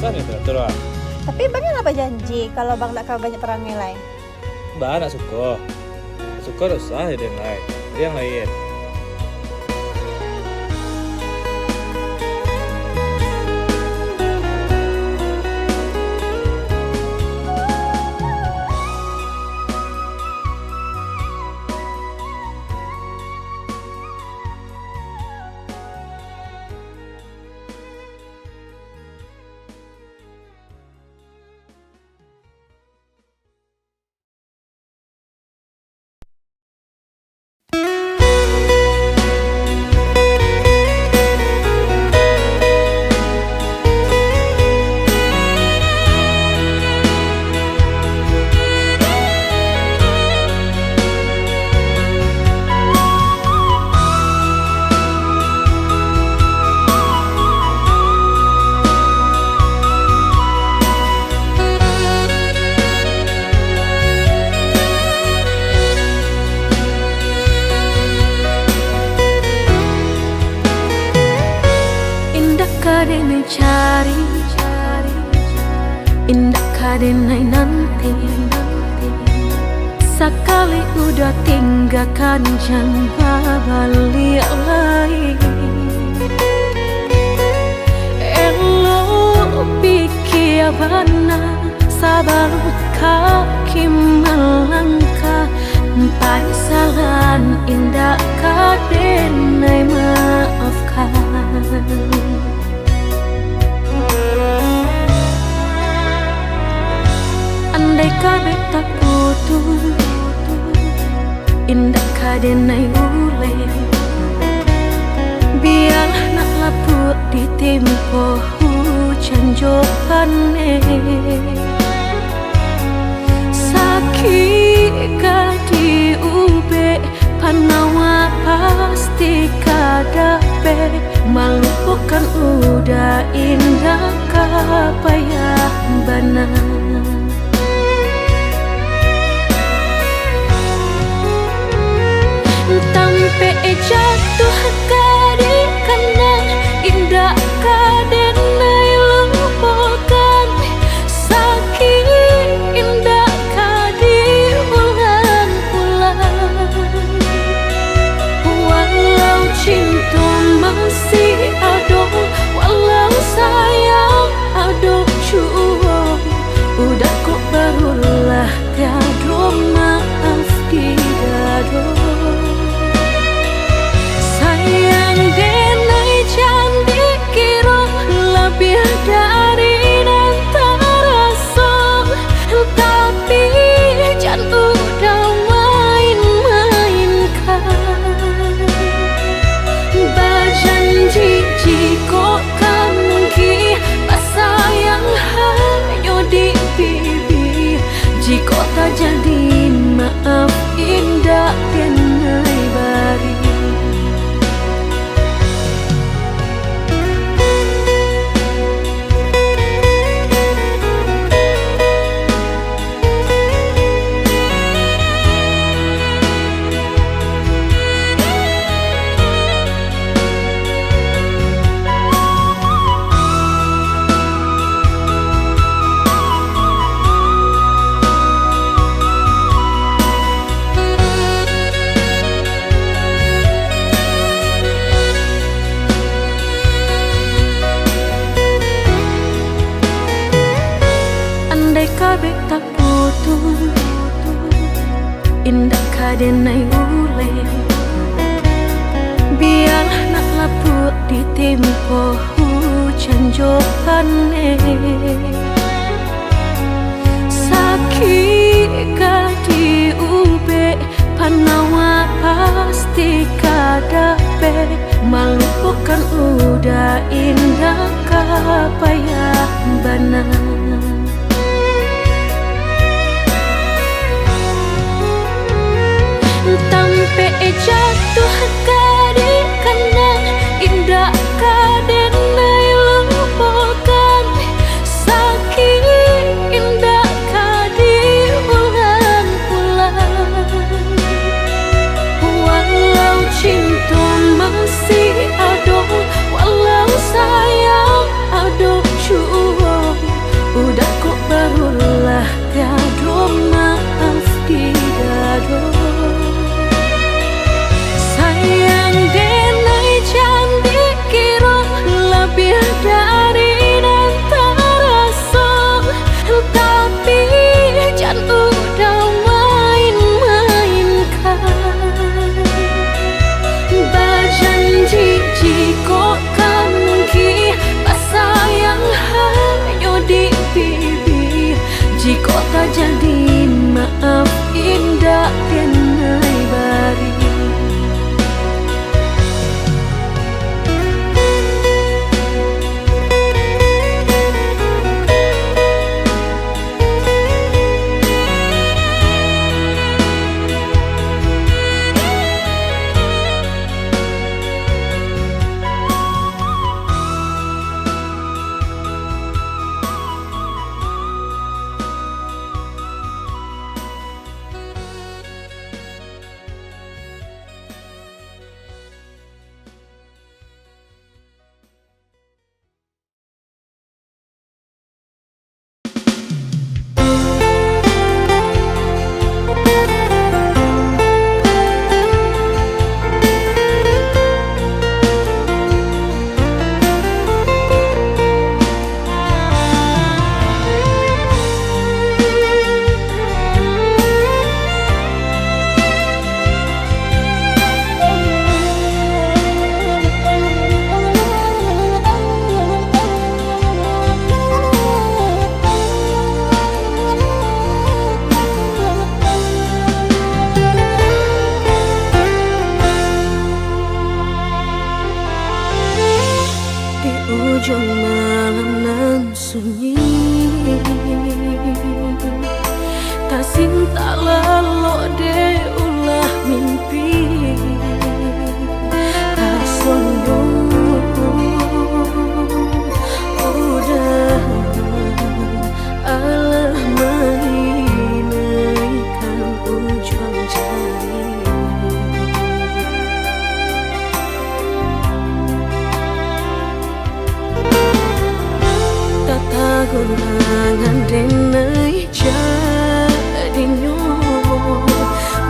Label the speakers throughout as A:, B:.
A: susah nih teratur lah.
B: Tapi bang apa janji kalau bang nak banyak perang nilai?
A: Mbak nak suka usah ada yang lain. Ada yang lain.
C: Kadang cari, indah kadang nanti. Sekali udah tinggalkan jangan balik lagi. Elo pikir benar, sabar kaki melangkah. Paisalan indah kadang maafkan. Andai kabeh tak putus, indah kadenai ule. Biar nak lapuk di tempo hujan johane. Sakit di ube, panawa pasti kadape. Malu bukan udah indah kapayah benar. Sampai jatuh kadi kanan indah kadenai lupakan. Sakit indah kadi ulang-ulang. Walau cinta masih ada, walau sayang ada jua, udah kok barulah tiada maaf di dada. Sayang denai cantik kira lebih dari antara song. Tapi jangan udah main-mainkan. Berjanji jika kangki sayang hanya di pipi. Jika tak jadi maaf indah denai bari. Kabeh tak putus, indah kadenai ule. Biar nak lapuk di tempo hujan johane. Sakit di ube, panawa pasti kadape. Malu bukan udah indah kapayah benar. Sampai jatuh kadi kanan indah kadenai lupakan. Sakit indah kadi ulang-ulang. Walau cinta masih ada, walau sayang ada jua, gunangan denai jadinyo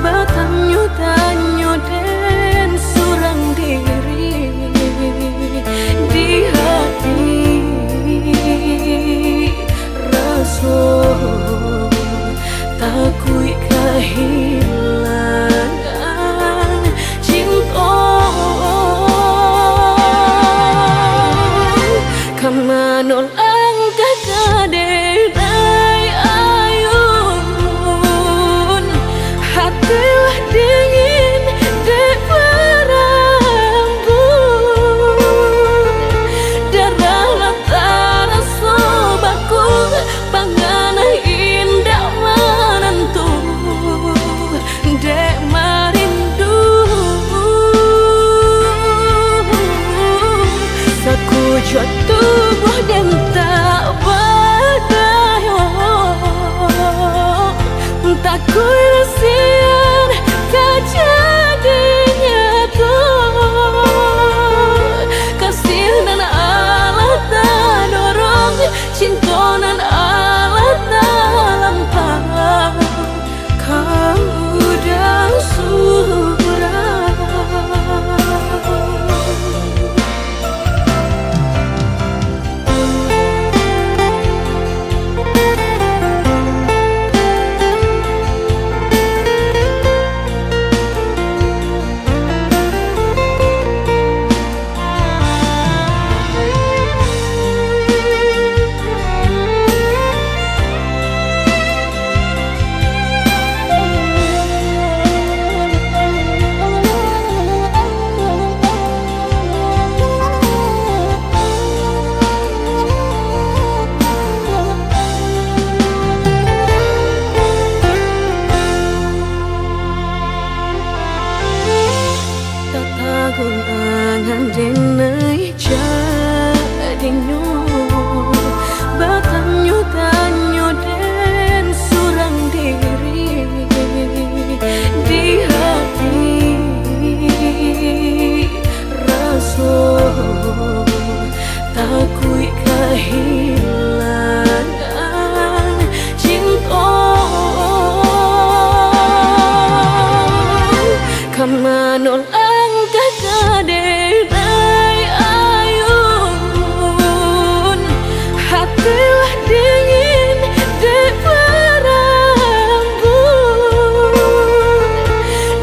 C: batanyo tanyo den surang diri di hati raso takui kehilangan cinta kamanol ang kakadenay ayun hatilah dingin di perambun darahlah terasa baku panganah indah menentu dek marindu sakujud tubuh dan tak berdaya tak kuilasian kejadinya tuh kasih dan Allah tak dorong cinta dan Allah tak lampau kau dah surah. Gunangan denai jadinyo batanyo tanyo den surang diri di hati raso takui kehilangan cinta kamanol kakadenay ayun hatilah dingin di perambun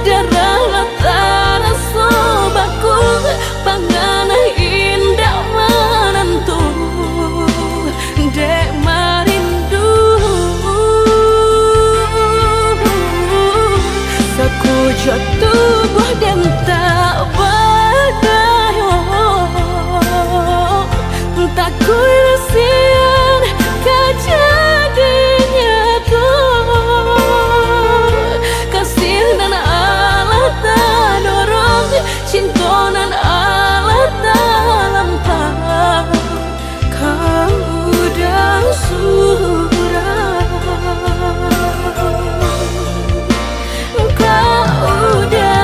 C: darahlah terasa baku panganah indah menentu dek marindu sakujud tubuh dan tak berdaya tak kuilasian kejadinya tuh kasih dan Allah tak dorong cinta dan Allah tak lampau kau dah surah kau dah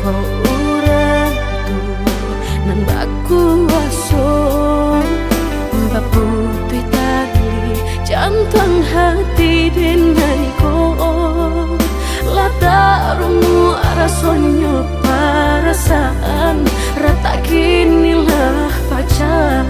C: ko urang tu nan baku aso baputui tali jantung hati denai ko lata rumu rasonyo perasaan rata kinilah pacar.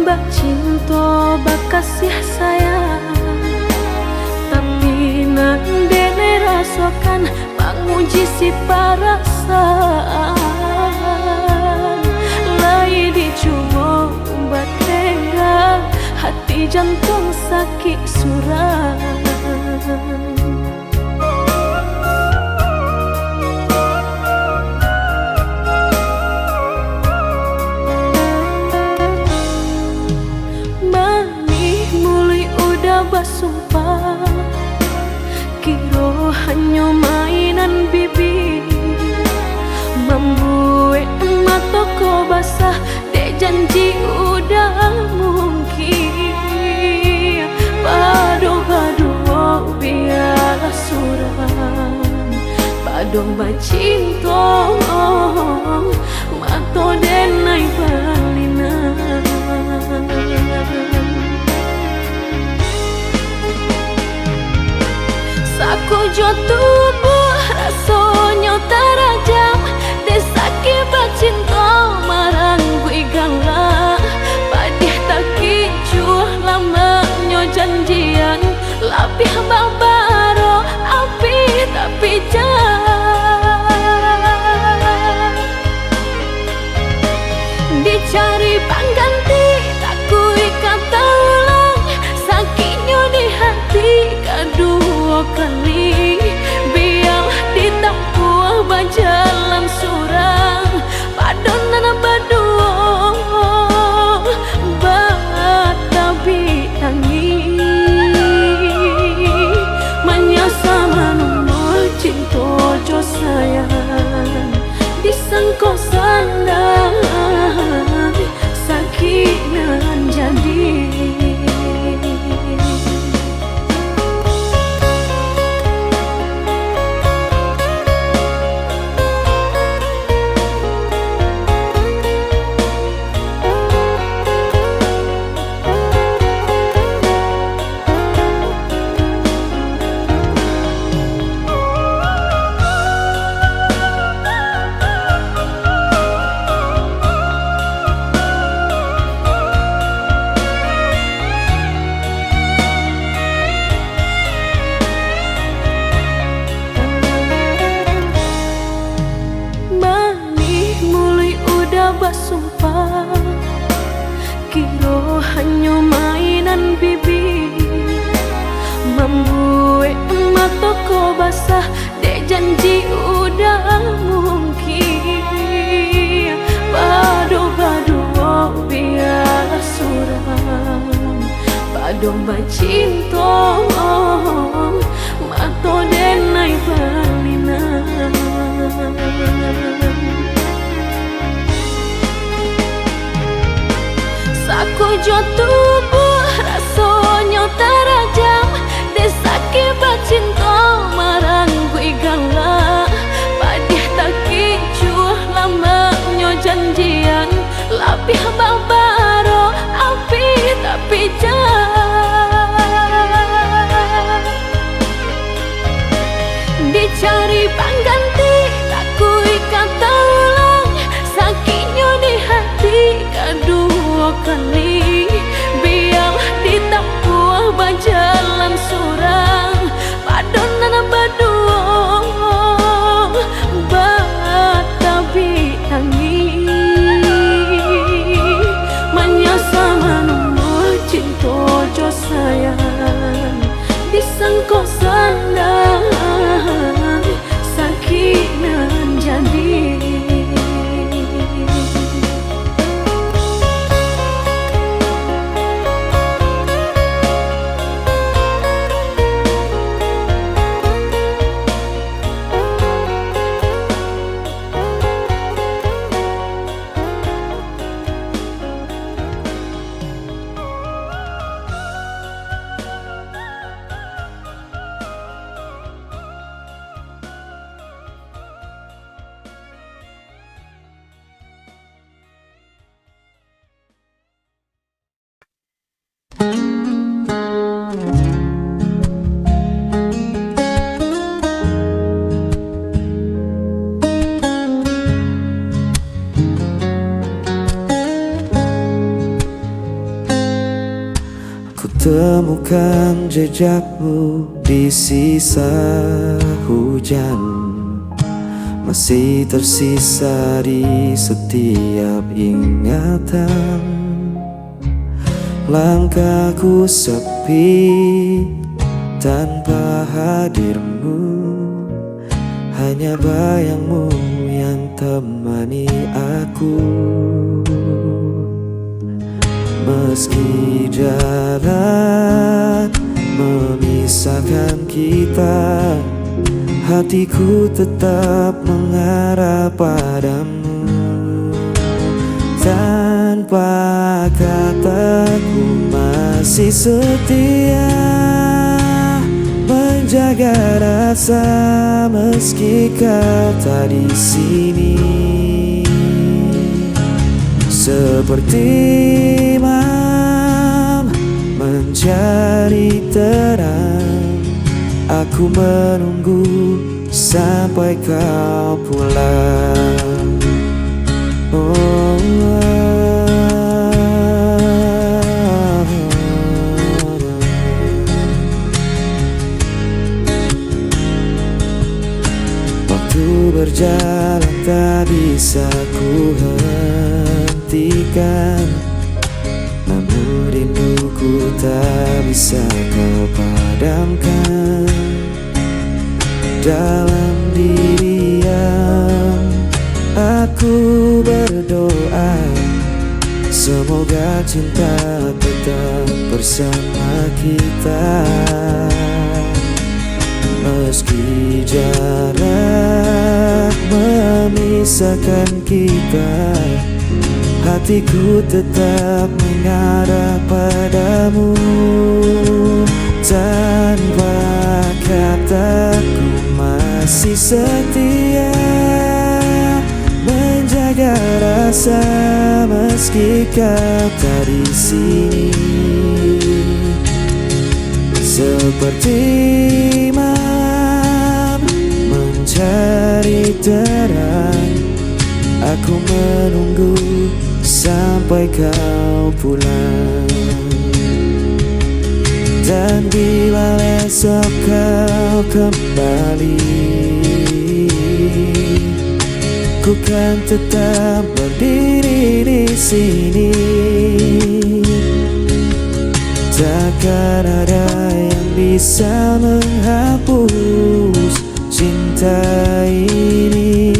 C: Bak cinta, bak kasih sayang, tapi nan dene rasakan menguji si perasaan. Lai dicoba umbat tega, hati jantung sakit suram. Sumpah kiro hanya mainan bibir, membuat mataku basah dek janji udah mungkin. Padu-padu biarlah suram, padu bacinta mato denai balinan. Saku jo tubuh rasanya terajam, desaki bacinta marang gue galak. Padih tak kicuh lamanya janjian, lapih babaro api tapi jangan dicari pengganti, tak kui kata ulang sakitnya di hati kedua kali. Biar ditempuh berjalan surang padonan berdua batabi tangi menyasa menunggu cinta jo sayang disangko sandang. sumpah, kiro hanya mainan bibir, membuat emak toko basah, dek janji udah mungkin. Badu-badu biar suram, badu bacinto mato denai balinan. Saku jo tubuh rasanya terajam, desake bacinto marang gue galak. Padih tak kicuh lamanya janjian, lapih babaro api tapi jahat. Dicari pengganti takui kata ulang, sakitnya di hati kedua kali. Biar ditempuh berjalan surang, padonan berdua batabi tangi. Menyasa menunggu cinta jo sayang, disangko sandang sakinan jadi.
D: Temukan jejakmu di sisa hujan, masih tersisa di setiap ingatan. Langkahku sepi tanpa hadirmu, hanya bayangmu yang temani aku. Meski jarak memisahkan kita, hatiku tetap mengarah padamu. Tanpa kataku masih setia menjaga rasa meski kau tak di sini. Seperti imam mencari terang, aku menunggu sampai kau pulang. Waktu berjalan tak bisa ku hentikan, namun rinduku tak bisa kau padamkan. Dalam diam aku berdoa, semoga cinta tetap bersama kita. Meski jarak memisahkan kita, hatiku tetap mengarah padamu. Tanpa kataku masih setia menjaga rasa meski kau tak di sini. Seperti imam mencari terang, aku menunggu sampai kau pulang. Dan bila esok kau kembali, ku kan tetap berdiri takkan ada yang bisa menghapus cinta ini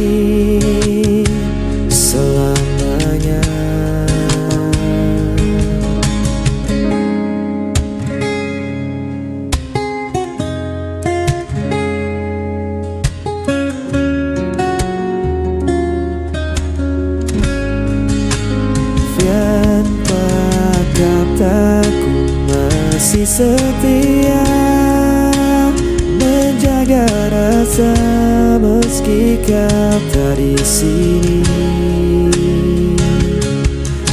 D: selamanya. Tanpa kataku masih setia menjaga rasa meski kau tak di sini.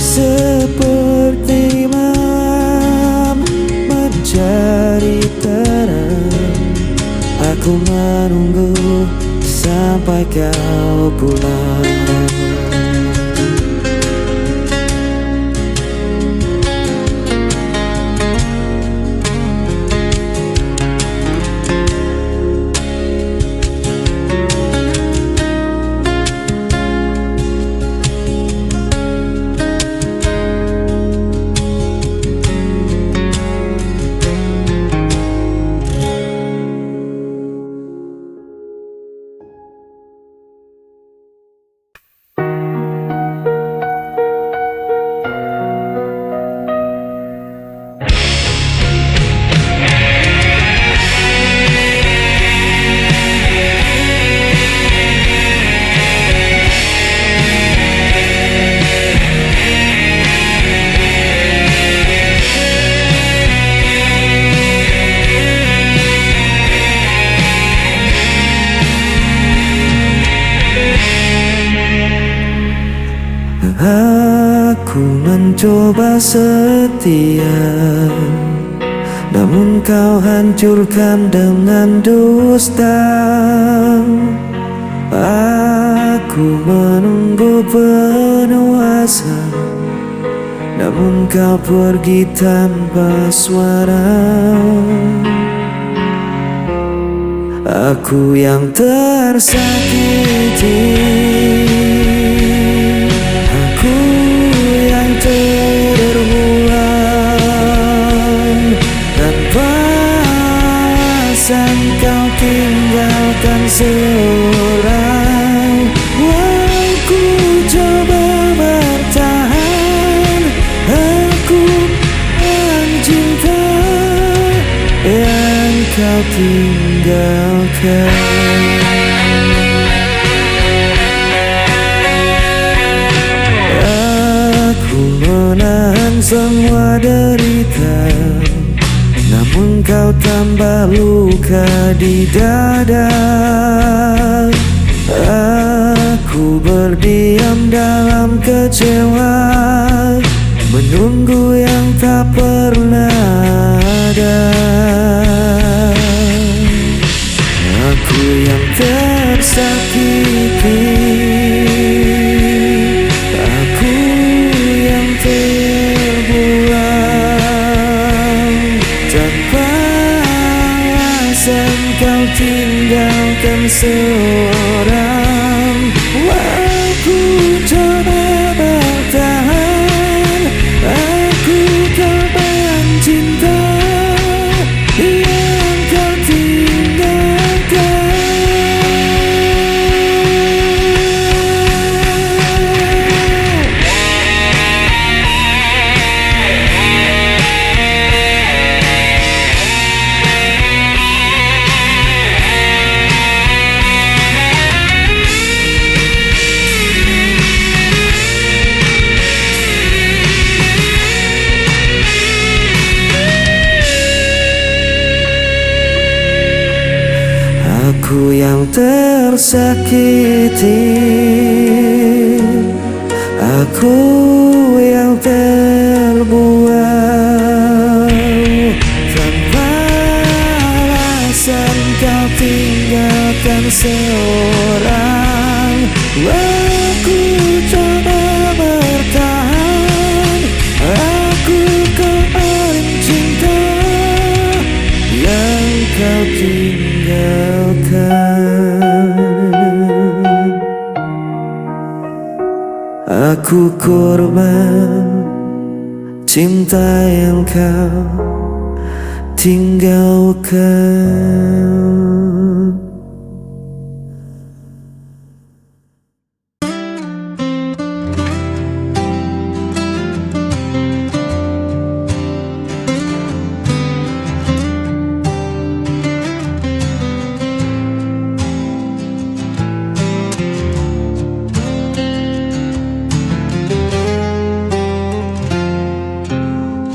D: Seperti malam mencari terang, aku menunggu sampai kau pulang. Aku mencoba setia, namun kau hancurkan dengan dusta. Aku menunggu penuh asa, namun kau pergi tanpa suara. Aku yang tersakiti, aku yang terbuang. Tanpa alasan kau tinggalkan seorang. Aku coba bertahan, aku mencinta yang kau tinggalkan. Menahan semua derita, namun kau tambah luka di dada. Aku berdiam dalam kecewa, menunggu yang tak pernah ada. Aku yang tersakiti, kau tinggalkan seorang. Aku coba bertahan, aku coba cinta yang kau tinggalkan. Aku yang tersakiti, aku yang terbuang. Tanpa alasan kau tinggalkan seorang. Aku coba bertahan, aku kembali cinta yang kau tinggalkan. Aku korban cinta yang kau tinggalkan.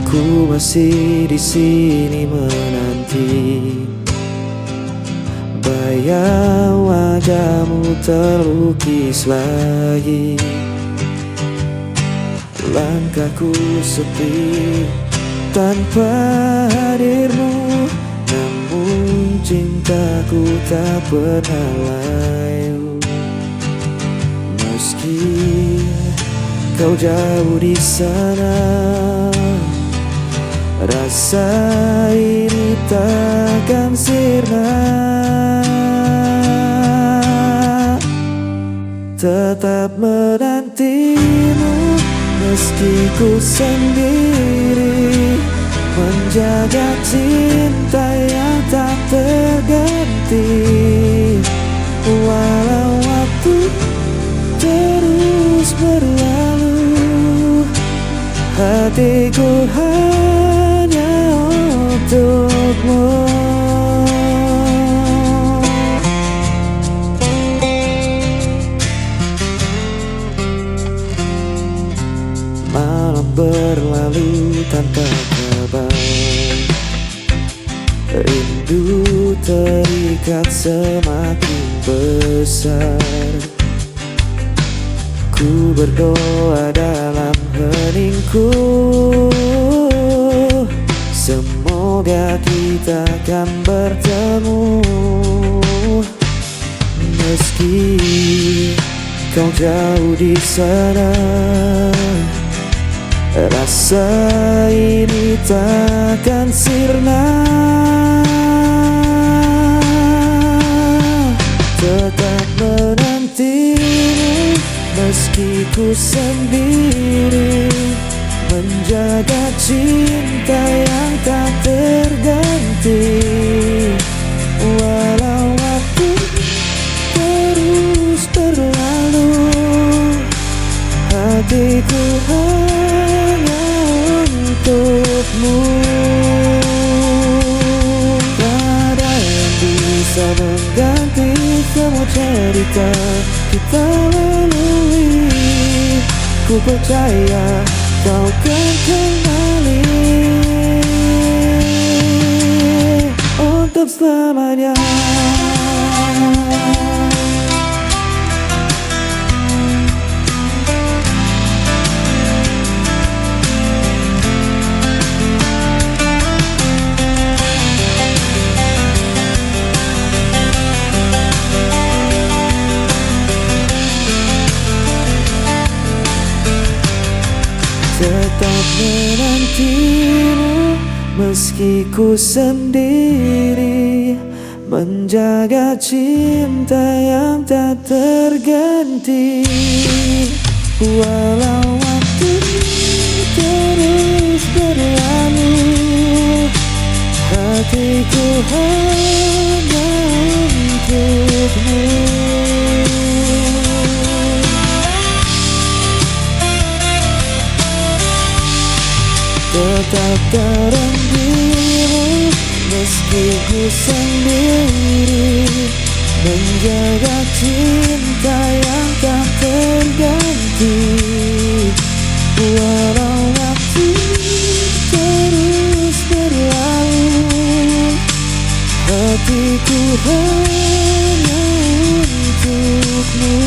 D: Ku masih di sini menanti, bayang wajahmu terlukis lagi. Langkahku sepi tanpa hadirmu, namun cintaku tak pernah layu. Meski kau jauh di sana, rasa ini takkan sirna. Tetap menantimu meski ku sendiri, menjaga cinta yang tak terganti. Walau waktu terus berlalu, hatiku hanya untukmu. Malam berlalu tanpa kabar, rindu terikat semakin besar. Ku berdoa dalam heningku, semoga kita akan bertemu. Meski kau jauh di sana, rasa ini takkan sirna. Tetap menantimu meski ku sendiri, menjaga cinta yang tak terganti. Walau waktu terus berlalu, hatiku hanya untukmu. Tak ada yang bisa mengganti semua cerita kita lalui. Ku percaya kau kan kembali untuk selamanya. Tetap menantimu meski ku sendiri, menjaga cinta yang tak terganti. Walau waktu terus berlalu, hatiku hanya untukmu. Tetap dalam dirimu meski ku sendiri, menjaga cinta yang tak terganti. Walau waktu terus berlalu, hatiku hanya untukmu.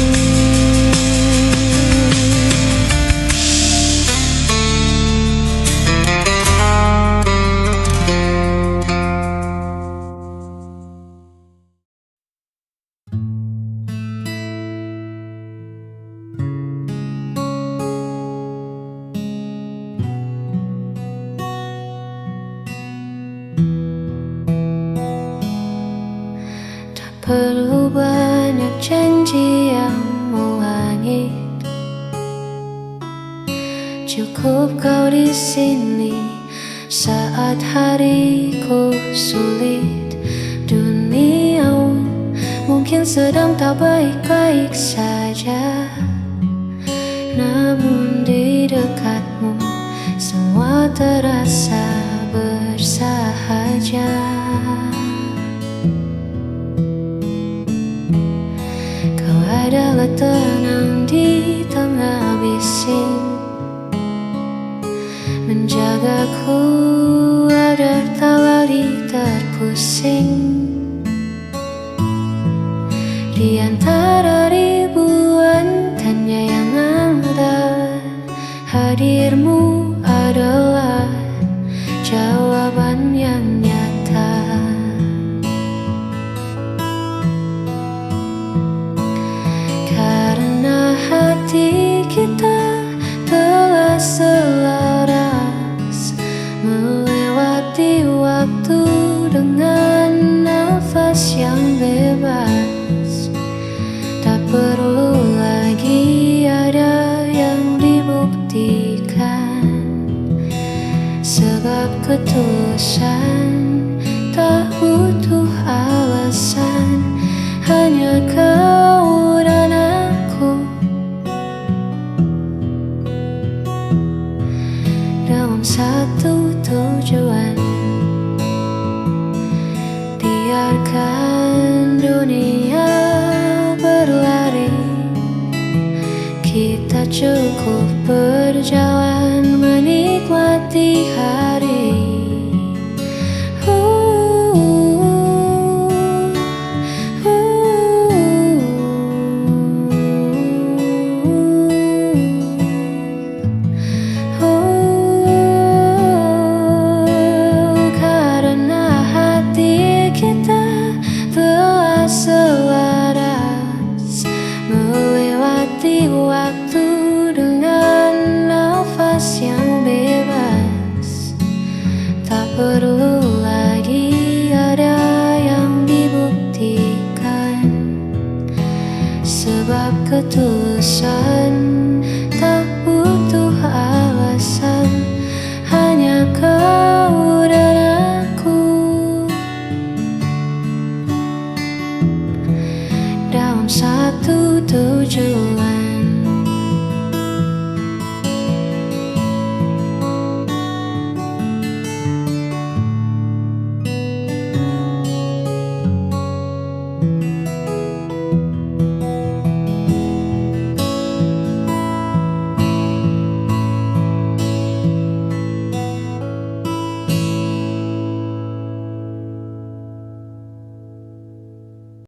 C: Perlu banyak janji yang mewangi, cukup kau di sini Saat hariku sulit, dunia mungkin sedang tak baik-baik saja. Namun di dekatmu semua terasa bersahaja. Kau adalah tenang di tengah bising, menjagaku agar tak lari terpusing. Di antara ribuan tanya yang ada, hadirmu adalah jawaban yang nyata. Karena hati kita telah selaras, melewati waktu dengan nafas yang bebas. Tak perlu lagi ada yang dibuktikan, sebab ketulusan tak butuh alasan. Hanya kau dan aku dalam satu tujuan. Biarkan dunia berlari, kita cukup berjalan menikmati hari. Karena hati kita telah selaras, melewati waktu dengan nafas yang bebas. Tak perlu lagi ada yang dibuktikan, sebab ketulusan tak butuh alasan. Hanya kau dan aku dalam satu tujuan.